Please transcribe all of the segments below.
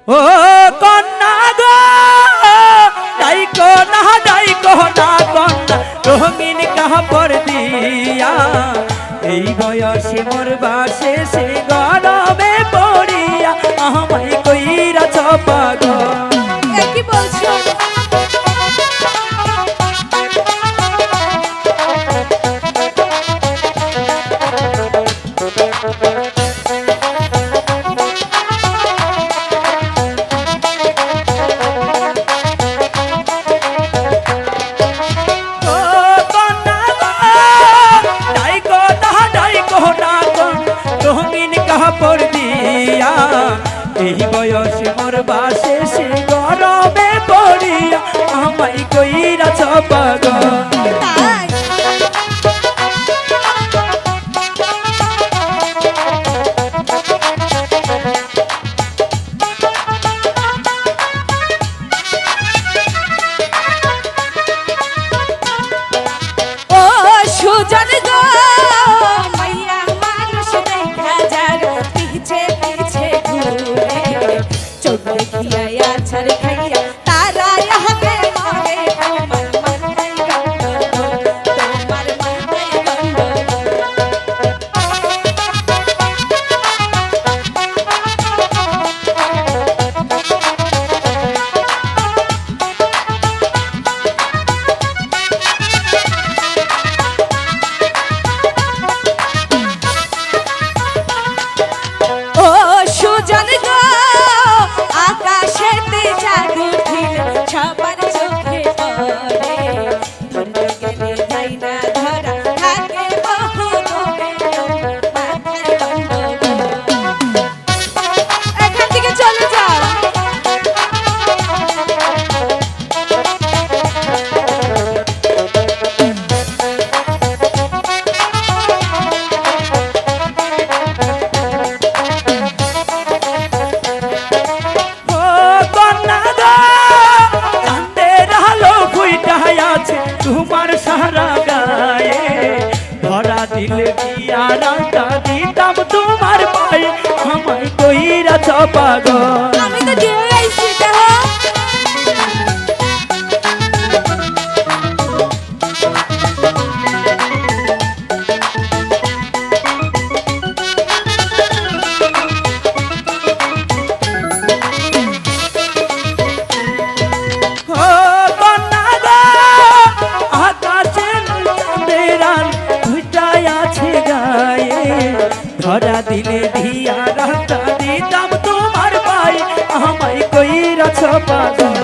ও কন্যা গো ডাইকো না কন্যা রঙিন কাপড় দিয়া এই বয়সে মোর বাসে সে গরমে পড়িয়া আমায় কইরা পাগল। কি বলছো? এই বয়সে মোর বাসে সে গরমে পড়িয়া আমায় কইরা পাগল। ও সুজন গো মাইয়া মানুষ দেখা যার পিছে পিছে ঘুরে চোখ দেখিয়া ছাড় খাইয়া তারা আগে মারে তোমার মাথায় গন্ডগোল তোমার মাথায় গন্ডগোল। ও সুজন গো আকাশেতে জাদু ঢিল সবার চোখে পড়ে ধরতে গেলে যাই না ধরা থাকে বহু দূরে মাথায় গন্ডগোল। এখান থেকে চলে যাও। ও কন্যা গো চাঁদের আলো ফুইটা আছে তোমার সারা গায়ে ধরা দিলে দিয়া রাখা দিতাম তোমার পায়ে আমায় কইরা পাগল। আমি তো দিয়ে আইছি দেখো। ও কন্যা গো আকাশের চাঁদের আলো ফুইটা আছে গায়ে ধরা দিলে দিয়া রাখা দিতাম তোমার পায়ে আমায় কইরা পাগল।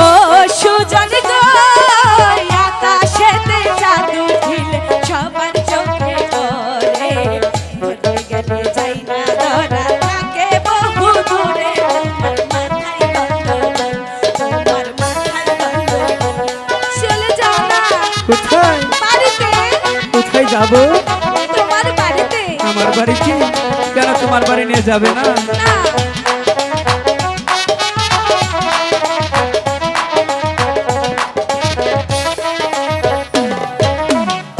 ও সুজন গো আকাশেতে জাদু ঢিল সবার চোখে পড়ে ধরতে গেলে যাই না ধরা থাকে বহু দূরে তোমার মাথায় গন্ডগোল তোমার মাথায় গন্ডগোল। চলে যাও না কোথায় বাড়িতে। কোথায় যাব? তোমার বাড়িতে। আমার বাড়িতে? কেন তোমার বাড়ি নিয়ে যাবে না? না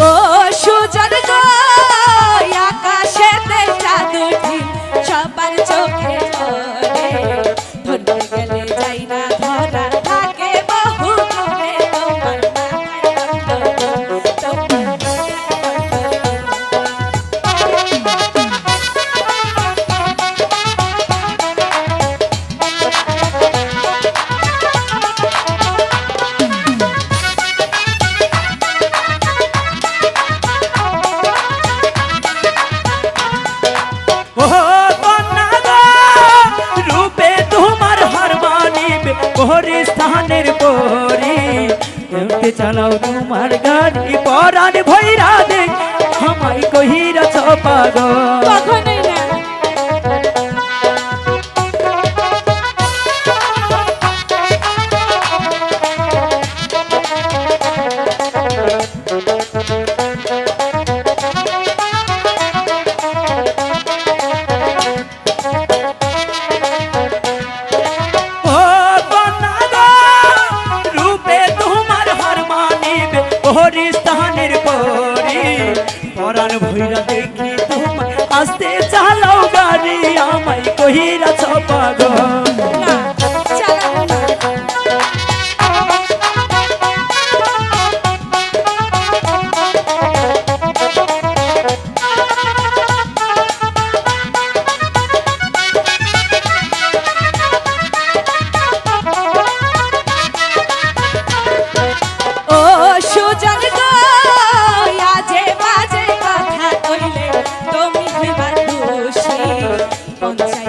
ও সুজন গো আকাশেতে জাদু ঢিল সবার চোখে পড়ে ধরতে গেলে যাই না ধরা থাকে বহু দূরে তোমার মাথায় গন্ডগোল তোমার মাথায় ও কন্যা গো রূপে তোমার হার মানিবে পরি স্থানের পরি এমকে চালাও তোমার গাড়ি পরাণ ভৈরা দেখ আমায় কহিরা পাগল। কখনোই না। গাড়ি আমায় কহিরাছ পাগল। না চালাবো না। ও সুজন গো আজে বাজে কথা কইলে তুমি হইবা দোষী। পঞ্চায়েত